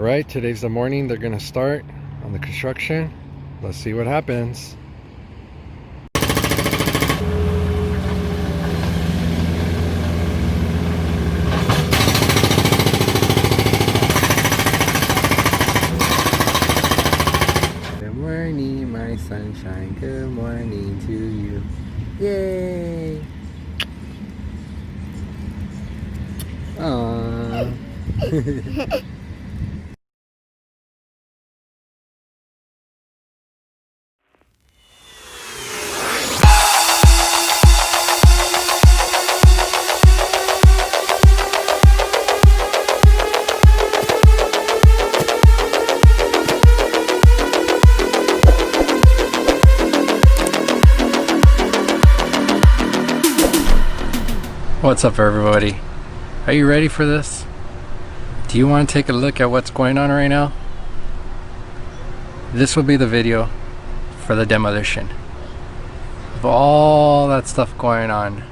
Alright, today's the morning they're gonna start on the construction. Let's see what happens. Good morning, my sunshine. Good morning to you. Yay! Aww. What's up, everybody? Are you ready for this? Do you want to take a look at what's going on right now? This will be the video for the demolition of all that stuff going on.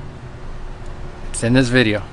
It's in this video.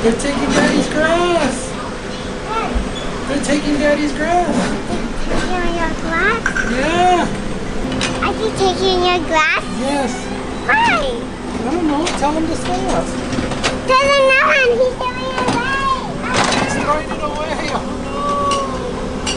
They're taking Daddy's grass. They're taking Daddy's grass. Taking your glass? Yeah. Are you taking your glass? Yes. Why? I don't know. Tell him to stop. Doesn't know. He's throwing it away. He's throwing it away. Oh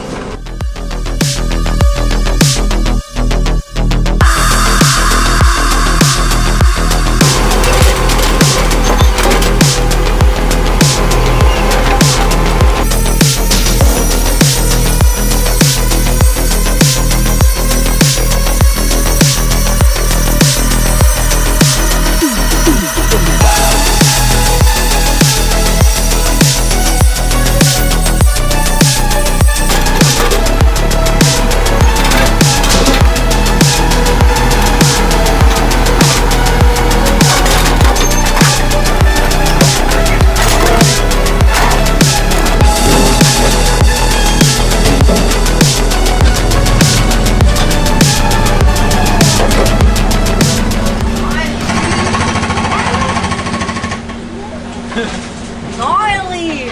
gnarly.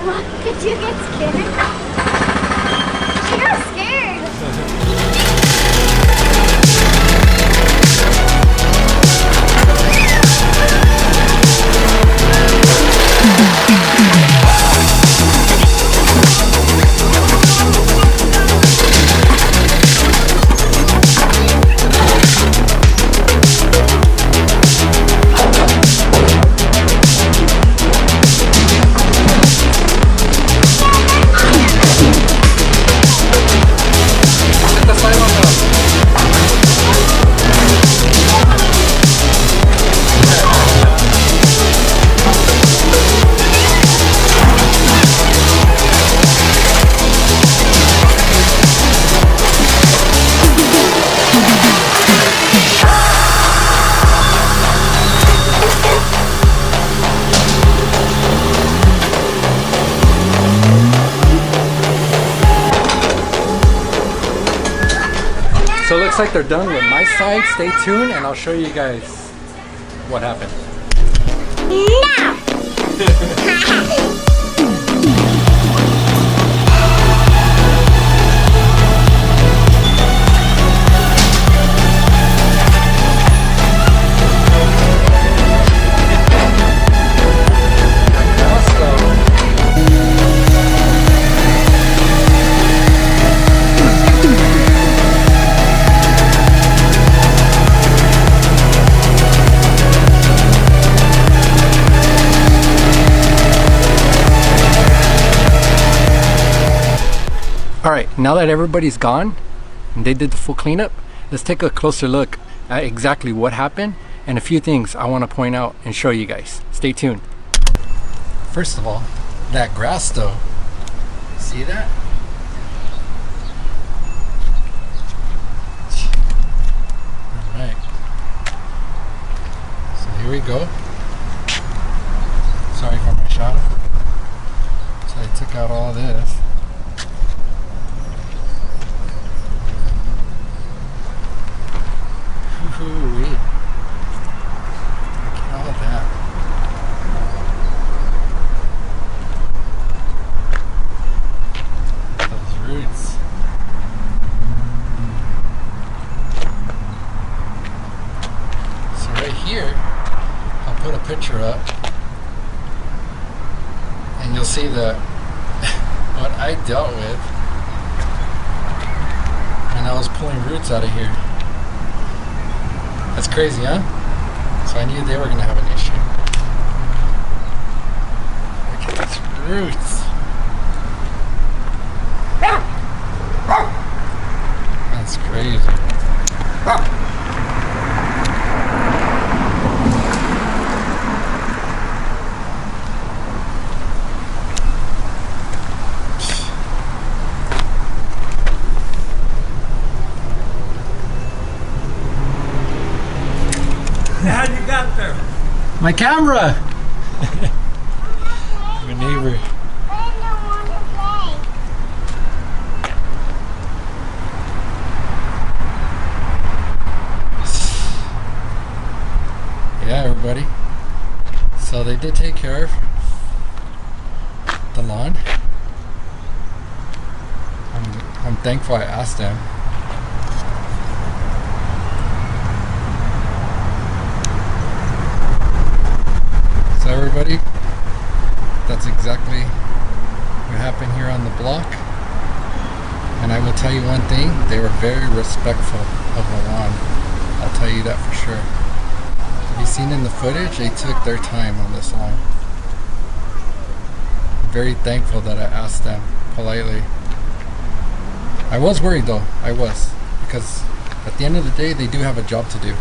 What? Did you get scared? She got scared. So it looks like they're done with my side. Stay tuned and I'll show you guys what happened. Alright, now that everybody's gone and they did the full cleanup, let's take a closer look at exactly what happened and a few things I want to point out and show you guys. Stay tuned. First of all, that grass though, see that? Alright, so here we go. Sorry for my shot. So I took out all this. Ooh-wee. Look at all of that. Those roots. So right here, I'll put a picture up and you'll see the what I dealt with when I was pulling roots out of here. That's crazy, huh? So I knew they were going to have an issue. Look at these roots. That's crazy. How'd you got there? My camera! My neighbor. Yeah, everybody. So they did take care of the lawn. I'm thankful I asked them. So everybody, that's exactly what happened here on the block. And I will tell you one thing, they were very respectful of the lawn. I'll tell you that for sure. Have you seen in the footage? They took their time on this lawn. I'm very thankful that I asked them politely. I was worried though, I was. Because at the end of the day, they do have a job to do.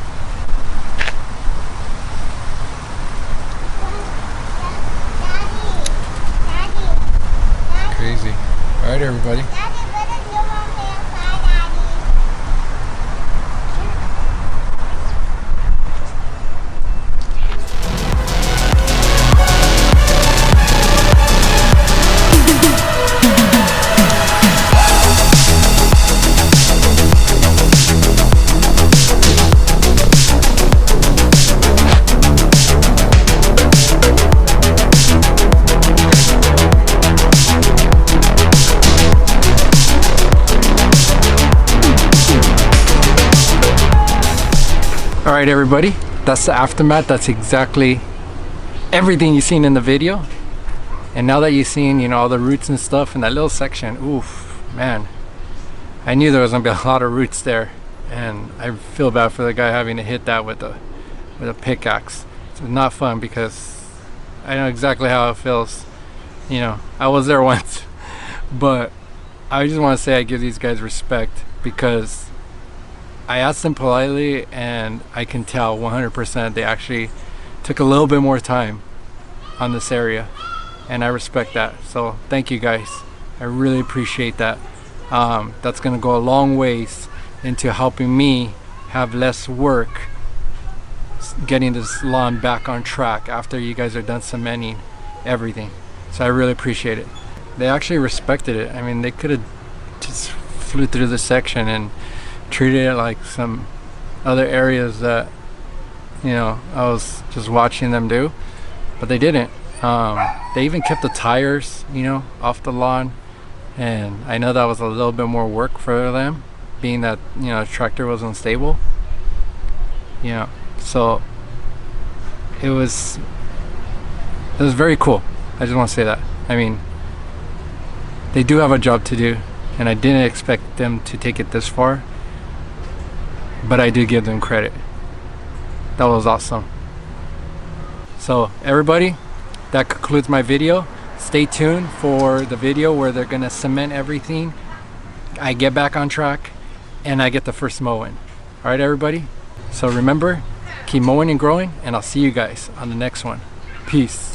Crazy. Alright everybody. Daddy, Alright everybody, that's the aftermath. That's exactly everything you've seen in the video. And now that you've seen, you know, all the roots and stuff in that little section, oof, man, I knew there was gonna be a lot of roots there, and I feel bad for the guy having to hit that with a pickaxe. It's not fun because I know exactly how it feels. You know, I was there once, but I just want to say I give these guys respect because I asked them politely, and I can tell 100% they actually took a little bit more time on this area, and I respect that. So thank you guys, I really appreciate that. That's gonna go a long ways into helping me have less work getting this lawn back on track after you guys are done cementing everything. So I really appreciate it. They actually respected it. I mean, they could have just flew through the section and treated it like some other areas that, you know, I was just watching them do, but they didn't. They even kept the tires, you know, off the lawn, and I know that was a little bit more work for them, being that, you know, the tractor was unstable, you know. So it was very cool. I just want to say that. I mean, they do have a job to do, and I didn't expect them to take it this far, but I do give them credit. That was awesome. So everybody, that concludes my video. Stay tuned for the video where they're gonna cement everything, I get back on track, and I get the first mowing. All right everybody, so remember, keep mowing and growing, and I'll see you guys on the next one. Peace.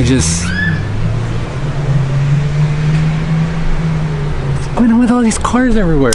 What's going on with all these cars everywhere?